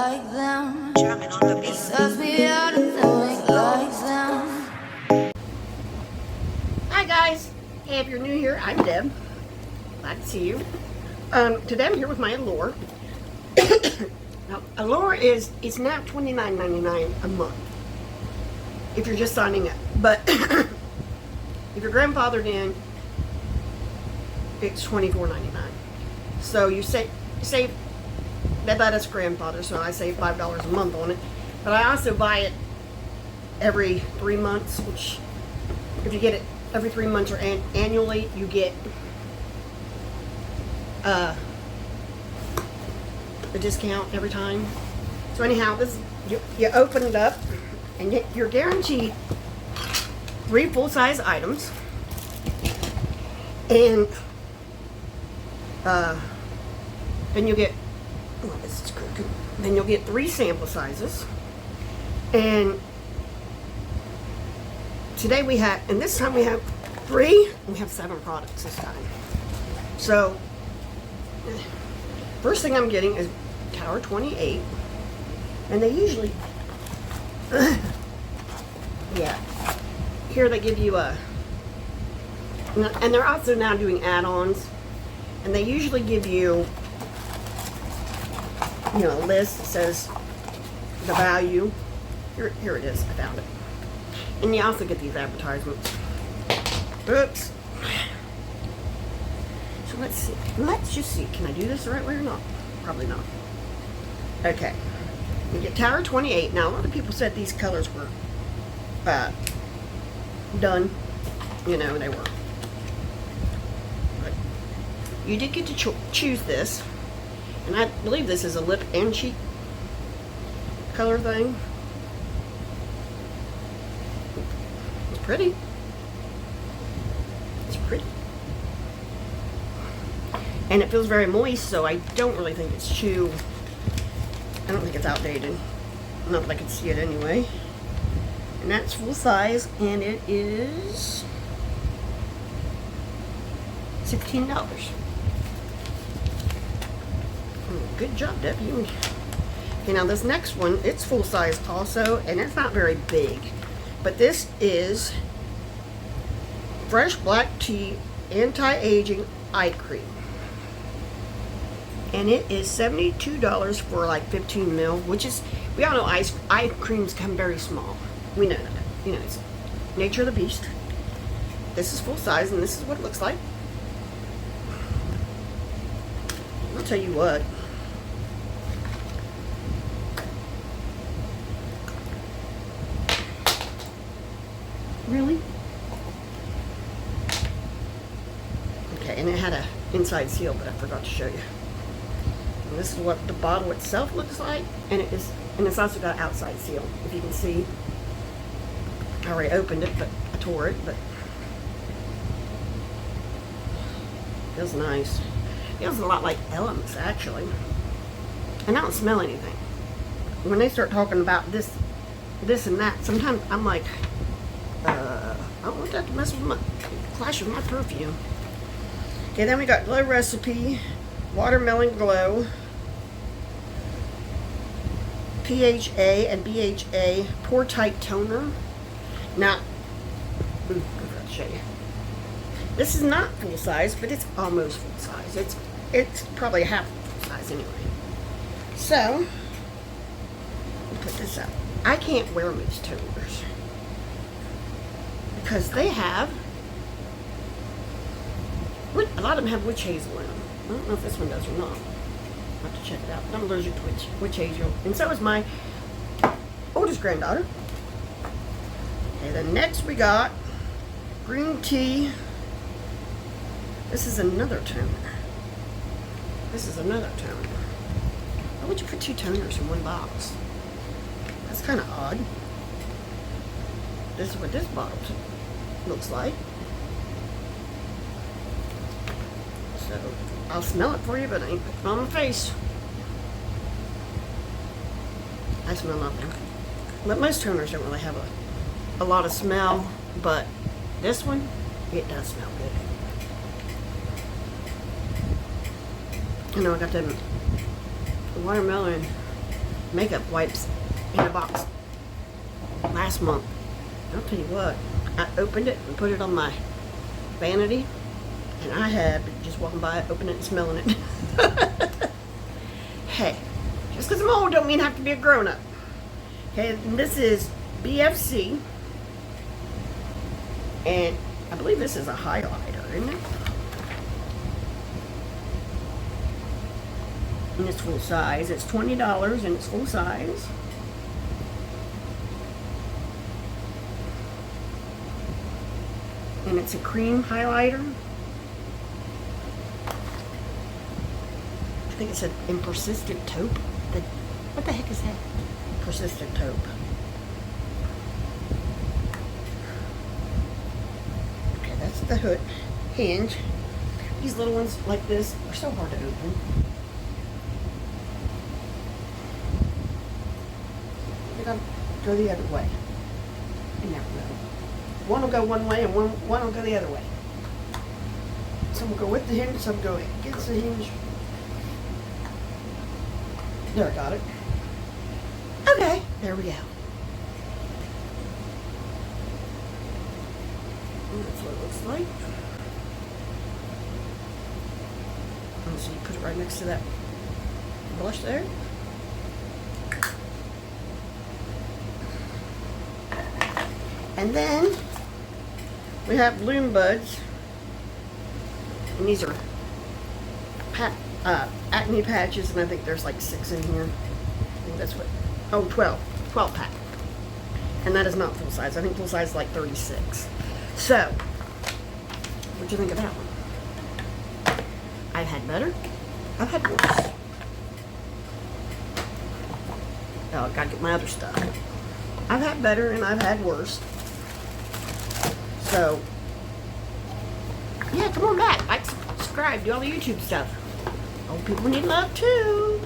like them. Jamming on the beat. It sucks me out and doing like them. Hi guys. Hey, if you're new here, I'm Deb. Glad to see you. Today I'm here with my Allure. Now, Allure is now $29.99 a month if you're just signing up. But if you're grandfathered in, it's $24.99. So you save. That is grandfather, so I save $5 a month on it. But I also buy it every 3 months, which if you get it every 3 months or annually, you get a discount every time. So anyhow, this you open it up and you're guaranteed 3 full-size items, and then you get, oh, this is crooked. Then you'll get 3 sample sizes. And today we have, and this time we have 3. We have 7 products this time. So first thing I'm getting is Tower 28, and they usually, yeah, here they give you a, and they're also now doing add-ons, and they usually give you, you know, a list that says the value. Here it is. I found it. And you also get these advertisements. Oops. So let's see. Let's just see. Can I do this the right way or not? Probably not. Okay. You get Tower 28. Now, a lot of people said these colors were done. You know, they were. But you did get to choose this. And I believe this is a lip and cheek color thing. It's pretty. It's pretty. And it feels very moist, so I don't really think it's I don't think it's outdated. Not that I can see it anyway. And that's full size, and it is $16. Good job, Deb. Okay, now this next one, it's full size also, and it's not very big. But this is Fresh Black Tea Anti-Aging Eye Cream. And it is $72 for like 15 mil, which is, we all know eye creams come very small. We know that. You know, it's nature of the beast. This is full size, and this is what it looks like. I'll tell you what. Really? Okay, and it had a inside seal, but I forgot to show you. And this is what the bottle itself looks like, and it's also got an outside seal. If you can see, I already opened it, but I tore it. But it feels nice. It feels a lot like Elements, actually. And I don't smell anything. When they start talking about this and that, sometimes I'm like, I don't want that to mess with clash with my perfume. Okay, then we got Glow Recipe, Watermelon Glow, PHA and BHA Pore-Tight Toner. Now, I forgot to show you. This is not full size, but it's almost full size. It's probably half full size anyway. So, we'll put this up. I can't wear mousse toners because they have, a lot of them have witch hazel in them. I don't know if this one does or not. I'll have to check it out. But I'm allergic to witch hazel, and so is my oldest granddaughter. Okay, then next we got Green Tea. This is another toner. This is another toner. Why would you put 2 toners in one box? That's kind of odd. This is what this bottle looks like. So I'll smell it for you, but I ain't putting it on my face. I smell nothing. But most toners don't really have a lot of smell, but this one, it does smell good. You know, I got the watermelon makeup wipes in a box last month. I'll tell you what, I opened it and put it on my vanity, and I have been just walking by it, opening it and smelling it. Hey, just because I'm old don't mean I have to be a grown-up. Okay, and this is BFC, and I believe this is a highlighter, isn't it? And it's full size. It's $20 and it's full size. And it's a cream highlighter. I think it said in persistent taupe. What the heck is that? Persistent taupe. Okay, that's the hood hinge. These little ones like this are so hard to open. They gotta go the other way. And there we go. One will go one way and one will go the other way. Some will go with the hinge, some go against the hinge. There, I got it. Okay, there we go. And that's what it looks like. And so you put it right next to that blush there. And then we have Bloom Buds. And these are acne patches, and I think there's like 6 in here. I think that's what, 12 pack. And that is not full size. I think full size is like 36. So, what'd you think of that one? I've had better. I've had worse. Oh, I gotta get my other stuff. I've had better and I've had worse. So, yeah, come on back. Like, subscribe, do all the YouTube stuff. Old people need love too.